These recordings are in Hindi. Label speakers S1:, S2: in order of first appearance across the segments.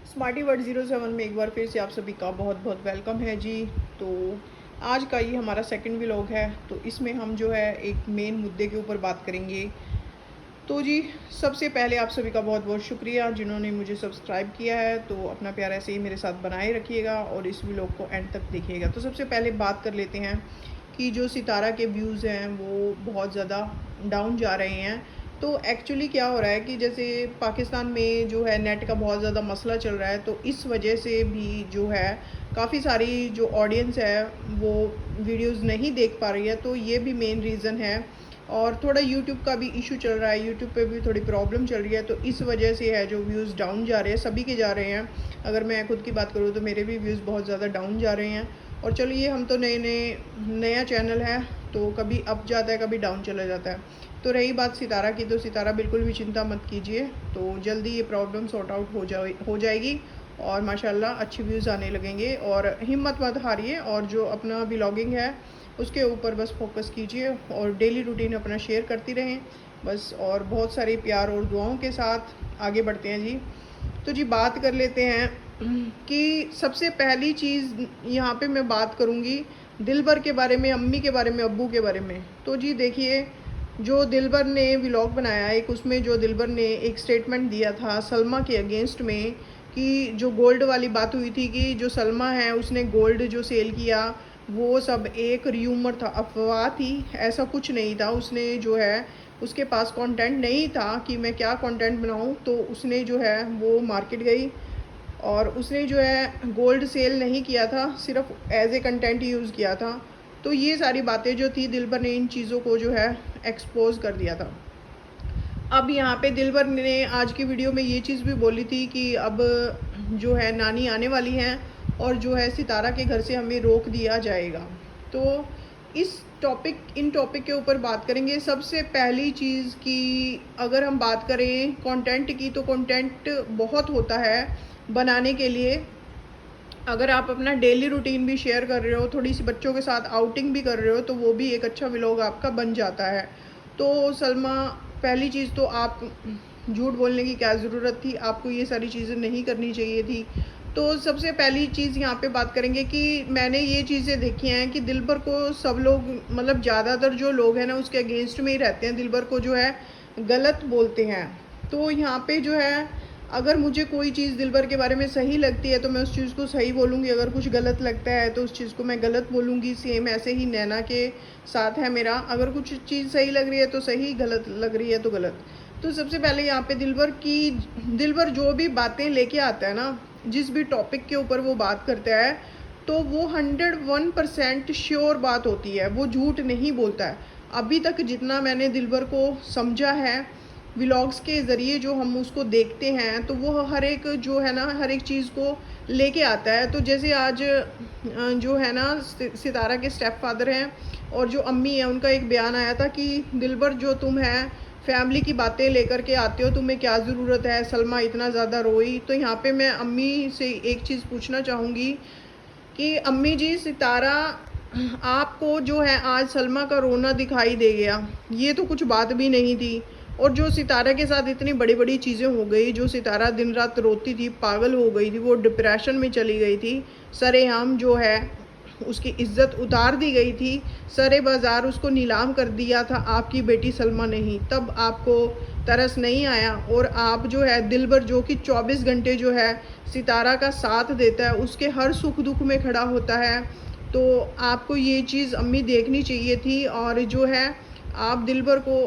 S1: स्मार्टी वर्ड 07 में एक बार फिर से आप सभी का बहुत बहुत वेलकम है जी। तो आज का ये हमारा सेकंड व्लॉग है। तो इसमें हम जो है एक मेन मुद्दे के ऊपर बात करेंगे। तो जी, सबसे पहले आप सभी का बहुत बहुत शुक्रिया जिन्होंने मुझे सब्सक्राइब किया है। तो अपना प्यार ऐसे ही मेरे साथ बनाए रखिएगा और इस व्लॉग को एंड तक देखिएगा। तो सबसे पहले बात कर लेते हैं कि जो सितारा के व्यूज़ हैं वो बहुत ज़्यादा डाउन जा रहे हैं। तो एक्चुअली क्या हो रहा है कि जैसे पाकिस्तान में जो है नेट का बहुत ज़्यादा मसला चल रहा है, तो इस वजह से भी जो है काफ़ी सारी जो ऑडियंस है वो वीडियोस नहीं देख पा रही है। तो ये भी मेन रीज़न है। और थोड़ा यूट्यूब का भी इशू चल रहा है, यूट्यूब पे भी थोड़ी प्रॉब्लम चल रही है। तो इस वजह से है जो व्यूज़ डाउन जा रहे हैं, सभी के जा रहे हैं। अगर मैं खुद की बात करूँ तो मेरे भी व्यूज़ बहुत ज़्यादा डाउन जा रहे हैं। और चलिए, हम तो नया चैनल है, तो कभी अप जाता है कभी डाउन चला जाता है। तो रही बात सितारा की, तो सितारा बिल्कुल भी चिंता मत कीजिए। तो जल्दी ये प्रॉब्लम सॉर्ट आउट हो जाएगी और माशाल्लाह अच्छी व्यूज़ आने लगेंगे। और हिम्मत मत हारिए और जो अपना व्लॉगिंग है उसके ऊपर बस फोकस कीजिए और डेली रूटीन अपना शेयर करती रहें बस। और बहुत सारे प्यार और दुआओं के साथ आगे बढ़ते हैं जी। तो जी, बात कर लेते हैं कि सबसे पहली चीज़ यहाँ पे मैं बात करूँगी दिलबर के बारे में, अम्मी के बारे में, अब्बू के बारे में। तो जी देखिए, जो दिलबर ने व्लॉग बनाया एक, उसमें जो दिलबर ने एक स्टेटमेंट दिया था सलमा के अगेंस्ट में कि जो गोल्ड वाली बात हुई थी कि जो सलमा है उसने गोल्ड जो सेल किया वो सब एक र्यूमर था, अफवाह थी, ऐसा कुछ नहीं था। उसने जो है उसके पास कंटेंट नहीं था कि मैं क्या कंटेंट बनाऊं, तो उसने जो है वो मार्केट गई और उसने जो है गोल्ड सेल नहीं किया था, सिर्फ एज ए कंटेंट यूज़ किया था। तो ये सारी बातें जो थी दिलबर ने इन चीज़ों को जो है एक्सपोज कर दिया था। अब यहाँ पे दिलबर ने आज की वीडियो में ये चीज़ भी बोली थी कि अब जो है नानी आने वाली हैं और जो है सितारा के घर से हमें रोक दिया जाएगा। तो इन टॉपिक के ऊपर बात करेंगे। सबसे पहली चीज़ कि अगर हम बात करें कंटेंट की, तो कंटेंट बहुत होता है बनाने के लिए। अगर आप अपना डेली रूटीन भी शेयर कर रहे हो, थोड़ी सी बच्चों के साथ आउटिंग भी कर रहे हो, तो वो भी एक अच्छा व्लॉग आपका बन जाता है। तो सलमा, पहली चीज़ तो आप झूठ बोलने की क्या ज़रूरत थी, आपको ये सारी चीज़ें नहीं करनी चाहिए थी। तो सबसे पहली चीज़ यहाँ पे बात करेंगे कि मैंने ये चीज़ें देखी हैं कि दिलबर को सब लोग, मतलब ज़्यादातर जो लोग हैं ना उसके अगेंस्ट में ही रहते हैं, दिलबर को जो है गलत बोलते हैं। तो यहाँ पे जो है अगर मुझे कोई चीज़ दिलबर के बारे में सही लगती है तो मैं उस चीज़ को सही बोलूँगी, अगर कुछ गलत लगता है तो उस चीज़ को मैं गलत बोलूँगी। सेम ऐसे ही नैना के साथ है मेरा, अगर कुछ चीज़ सही लग रही है तो सही, गलत लग रही है तो गलत। तो सबसे पहले यहाँ पे दिलबर जो भी बातें लेके आता है ना, जिस भी टॉपिक के ऊपर वो बात करता है, तो वो 101% श्योर बात होती है, वो झूठ नहीं बोलता है। अभी तक जितना मैंने दिलबर को समझा है व्लॉग्स के ज़रिए, जो हम उसको देखते हैं, तो वो हर एक जो है ना हर एक चीज़ को लेके आता है। तो जैसे आज जो है ना सितारा के स्टेप फादर हैं और जो अम्मी है, उनका एक बयान आया था कि दिलबर जो तुम है फैमिली की बातें लेकर के आते हो, तुम्हें क्या ज़रूरत है, सलमा इतना ज़्यादा रोई। तो यहाँ पे मैं अम्मी से एक चीज़ पूछना चाहूँगी कि अम्मी जी, सितारा आपको जो है आज सलमा का रोना दिखाई दे गया, ये तो कुछ बात भी नहीं थी। और जो सितारा के साथ इतनी बड़ी बड़ी चीज़ें हो गई, जो सितारा दिन रात रोती थी, पागल हो गई थी, वो डिप्रेशन में चली गई थी, सरेआम जो है उसकी इज्जत उतार दी गई थी, सरे बाज़ार उसको नीलाम कर दिया था आपकी बेटी सलमा ने ही, तब आपको तरस नहीं आया। और आप जो है दिलबर, जो कि 24 घंटे जो है सितारा का साथ देता है, उसके हर सुख दुख में खड़ा होता है, तो आपको ये चीज़ अम्मी देखनी चाहिए थी। और जो है आप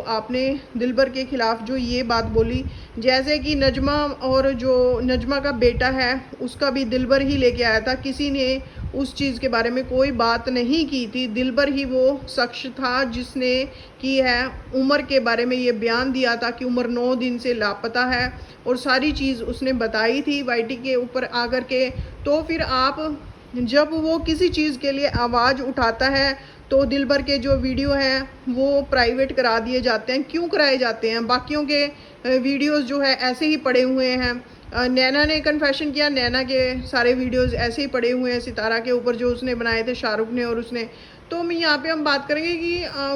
S1: आपने दिलबर के ख़िलाफ़ जो ये बात बोली, जैसे कि नजमा, और जो नजमा का बेटा है उसका भी दिलबर ही लेके आया था, किसी ने उस चीज़ के बारे में कोई बात नहीं की थी। दिलबर ही वो शख्स था जिसने की है उमर के बारे में ये बयान दिया था कि उमर 9 दिन से लापता है, और सारी चीज़ उसने बताई थी वाईटी के ऊपर आकर के। तो फिर आप, जब वो किसी चीज़ के लिए आवाज़ उठाता है, तो दिलबर के जो वीडियो हैं वो प्राइवेट करा दिए जाते हैं। क्यों कराए जाते हैं? बाकियों के वीडियोस जो है ऐसे ही पड़े हुए हैं। नैना ने कन्फेशन किया, नैना के सारे वीडियोस ऐसे ही पड़े हुए हैं सितारा के ऊपर जो उसने बनाए थे शाहरुख ने, और उसने तो मैं यहाँ पे हम बात करेंगे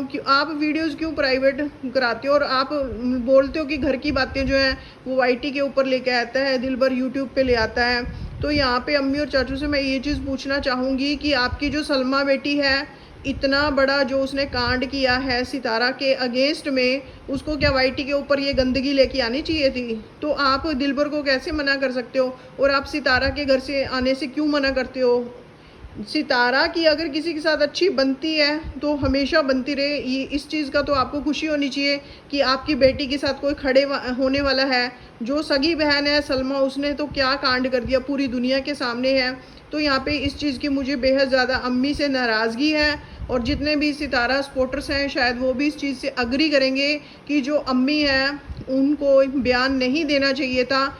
S1: कि आप वीडियोस क्यों प्राइवेट कराते हो, और आप बोलते हो कि घर की बातें जो हैं वो वाईटी के ऊपर लेके आता है, दिलबर यूट्यूब पे ले आता है। तो यहाँ पे अम्मी और चाचू से मैं ये चीज़ पूछना चाहूँगी कि आपकी जो सलमा बेटी है, इतना बड़ा जो उसने कांड किया है सितारा के अगेंस्ट में, उसको क्या वाईटी के ऊपर ये गंदगी लेके आनी चाहिए थी? तो आप दिलबर को कैसे मना कर सकते हो, और आप सितारा के घर से आने से क्यों मना करते हो? सितारा की अगर किसी के साथ अच्छी बनती है तो हमेशा बनती रहे, ये इस चीज़ का तो आपको खुशी होनी चाहिए कि आपकी बेटी के साथ कोई होने वाला है। जो सगी बहन है सलमा, उसने तो क्या कांड कर दिया, पूरी दुनिया के सामने है। तो यहाँ पे इस चीज़ की मुझे बेहद ज़्यादा अम्मी से नाराज़गी है, और जितने भी सितारा सपोर्टर्स हैं शायद वो भी इस चीज़ से अग्री करेंगे कि जो अम्मी हैं उनको बयान नहीं देना चाहिए था।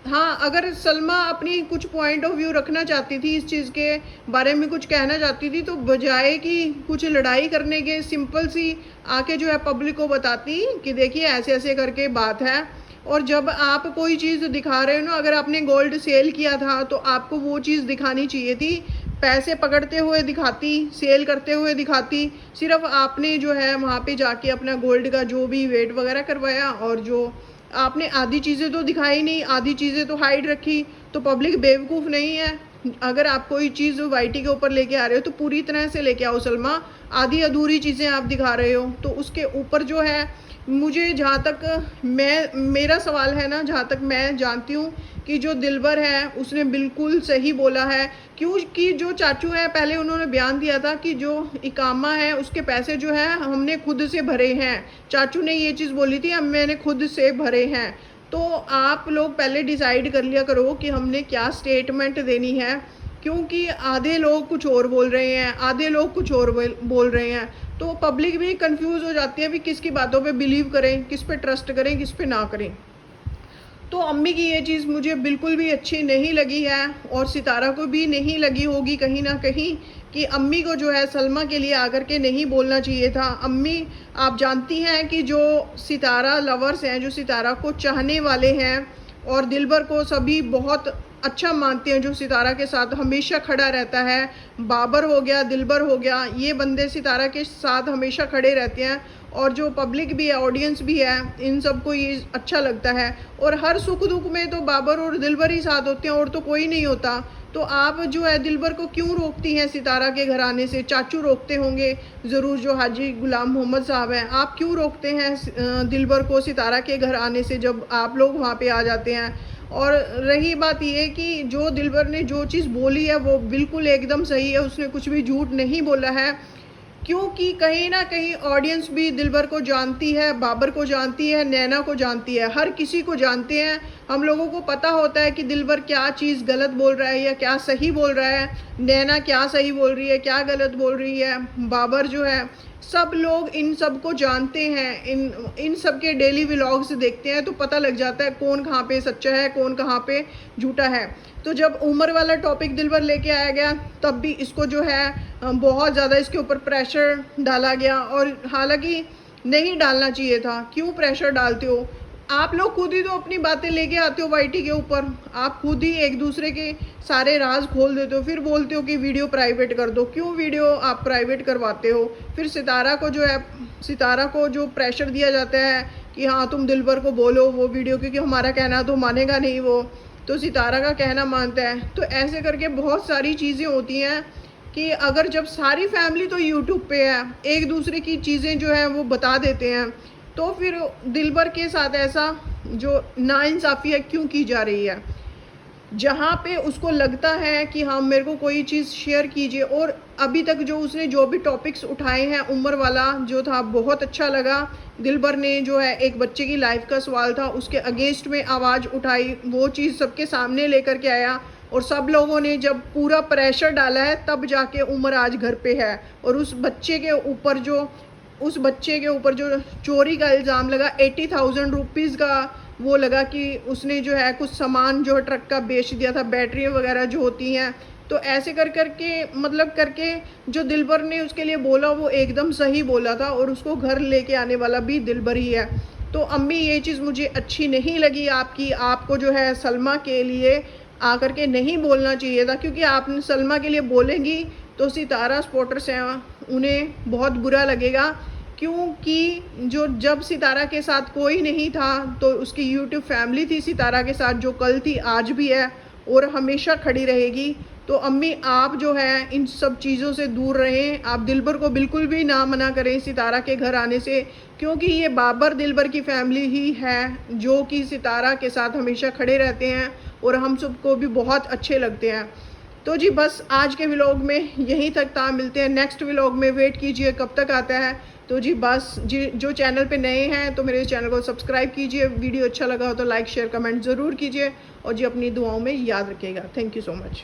S1: हाँ, अगर सलमा अपनी कुछ पॉइंट ऑफ व्यू रखना चाहती थी, इस चीज़ के बारे में कुछ कहना चाहती थी, तो बजाय कि कुछ लड़ाई करने के सिंपल सी आके जो है पब्लिक को बताती कि देखिए ऐसे ऐसे करके बात है। और जब आप कोई चीज़ दिखा रहे हो ना, अगर आपने गोल्ड सेल किया था तो आपको वो चीज़ दिखानी चाहिए थी, पैसे पकड़ते हुए दिखाती, सेल करते हुए दिखाती। सिर्फ आपने जो है वहाँ पे जाके अपना गोल्ड का जो भी वेट वगैरह करवाया, और जो आपने आधी चीज़ें तो दिखाई नहीं, आधी चीज़ें तो हाइड रखी। तो पब्लिक बेवकूफ़ नहीं है। अगर आप कोई चीज़ वाईटी के ऊपर लेके आ रहे हो तो पूरी तरह से लेके आओ सलमा। आधी अधूरी चीज़ें आप दिखा रहे हो तो उसके ऊपर जो है, मुझे जहाँ तक मेरा सवाल है ना, जहाँ तक मैं जानती हूँ कि जो दिलबर है उसने बिल्कुल सही बोला है। क्योंकि जो चाचू है, पहले उन्होंने बयान दिया था कि जो इकामा है उसके पैसे जो है हमने खुद से भरे हैं। चाचू ने ये चीज़ बोली थी, हम मैंने खुद से भरे हैं। तो आप लोग पहले डिसाइड कर लिया करो कि हमने क्या स्टेटमेंट देनी है, क्योंकि आधे लोग कुछ और बोल रहे हैं, आधे लोग कुछ और बोल रहे हैं। तो पब्लिक भी कंफ्यूज हो जाती है भी किसकी बातों पे बिलीव करें, किस पे ट्रस्ट करें, किस पे ना करें। तो अम्मी की ये चीज़ मुझे बिल्कुल भी अच्छी नहीं लगी है, और सितारा को भी नहीं लगी होगी कहीं ना कहीं, कि अम्मी को जो है सलमा के लिए आकर के नहीं बोलना चाहिए था। अम्मी, आप जानती हैं कि जो सितारा लवर्स हैं, जो सितारा को चाहने वाले हैं, और दिलबर को सभी बहुत अच्छा मानते हैं, जो सितारा के साथ हमेशा खड़ा रहता है, बाबर हो गया, दिलबर हो गया, ये बंदे सितारा के साथ हमेशा खड़े रहते हैं। और जो पब्लिक भी है, ऑडियंस भी है, इन सबको ये अच्छा लगता है। और हर सुख दुख में तो बाबर और दिलबर ही साथ होते हैं, और तो कोई नहीं होता। तो आप जो है दिलबर को क्यों रोकती हैं सितारा के घर आने से? चाचू रोकते होंगे ज़रूर, जो हाजी गुलाम मोहम्मद साहब हैं। आप क्यों रोकते हैं दिलबर को सितारा के घर आने से जब आप लोग वहाँ पे आ जाते हैं? और रही बात ये कि जो दिलबर ने जो चीज़ बोली है वो बिल्कुल एकदम सही है, उसने कुछ भी झूठ नहीं बोला है। क्योंकि कहीं ना कहीं ऑडियंस भी दिलबर को जानती है, बाबर को जानती है, नैना को जानती है, हर किसी को जानते हैं। हम लोगों को पता होता है कि दिलबर क्या चीज़ गलत बोल रहा है या क्या सही बोल रहा है, नैना क्या सही बोल रही है, क्या गलत बोल रही है, बाबर जो है, सब लोग इन सब को जानते हैं। इन सब के डेली व्लॉग्स देखते हैं तो पता लग जाता है कौन कहाँ पे सच्चा है, कौन कहाँ पे झूठा है। तो जब उम्र वाला टॉपिक दिलबर लेके आया गया, तब भी इसको जो है बहुत ज़्यादा इसके ऊपर प्रेशर डाला गया, और हालांकि नहीं डालना चाहिए था। क्यों प्रेशर डालते हो? आप लोग खुद ही तो अपनी बातें लेके आते हो वाईटी के ऊपर, आप खुद ही एक दूसरे के सारे राज खोल देते हो, फिर बोलते हो कि वीडियो प्राइवेट कर दो। क्यों वीडियो आप प्राइवेट करवाते हो? फिर सितारा को जो है, सितारा को जो प्रेशर दिया जाता है कि हाँ तुम दिलबर को बोलो वो वीडियो, क्योंकि हमारा कहना तो मानेगा नहीं वो, तो सितारा का कहना मानता है। तो ऐसे करके बहुत सारी चीज़ें होती हैं कि अगर जब सारी फैमिली तो यूट्यूब पे है, एक दूसरे की चीज़ें जो है वो बता देते हैं, तो फिर दिलबर के साथ ऐसा जो नाइंसाफ़ी है क्यों की जा रही है? जहाँ पे उसको लगता है कि हाँ मेरे को कोई चीज़ शेयर कीजिए। और अभी तक जो उसने जो भी टॉपिक्स उठाए हैं, उम्र वाला जो था बहुत अच्छा लगा। दिलबर ने जो है एक बच्चे की लाइफ का सवाल था, उसके अगेंस्ट में आवाज़ उठाई, वो चीज़ सबके सामने लेकर के आया, और सब लोगों ने जब पूरा प्रेशर डाला है तब जाके उम्र आज घर पे है। और उस बच्चे के ऊपर जो चोरी का इल्ज़ाम लगा, 80,000 रुपीज़ का वो लगा कि उसने जो है कुछ सामान जो है ट्रक का बेच दिया था, बैटरी वगैरह जो होती हैं। तो ऐसे करके जो दिलबर ने उसके लिए बोला वो एकदम सही बोला था, और उसको घर लेके आने वाला भी दिलबर ही है। तो अम्मी, ये चीज़ मुझे अच्छी नहीं लगी आपकी। आपको जो है सलमा के लिए आकर के नहीं बोलना चाहिए था, क्योंकि आप सलमा के लिए बोलेंगी तो सितारा सपोर्टर्स हैं उन्हें बहुत बुरा लगेगा, क्योंकि जब सितारा के साथ कोई नहीं था तो उसकी यूट्यूब फैमिली थी सितारा के साथ, जो कल थी आज भी है और हमेशा खड़ी रहेगी। तो अम्मी आप जो है इन सब चीज़ों से दूर रहें, आप दिलबर को बिल्कुल भी ना मना करें सितारा के घर आने से, क्योंकि ये बाबर दिलबर की फैमिली ही है जो कि सितारा के साथ हमेशा खड़े रहते हैं और हम सबको भी बहुत अच्छे लगते हैं। तो जी बस आज के व्लॉग में यहीं तक था, मिलते हैं नेक्स्ट व्लॉग में, वेट कीजिए कब तक आता है। तो जी बस जी, जो चैनल पे नए हैं तो मेरे चैनल को सब्सक्राइब कीजिए, वीडियो अच्छा लगा हो तो लाइक शेयर कमेंट ज़रूर कीजिए और जी अपनी दुआओं में याद रखिएगा। Thank you so much.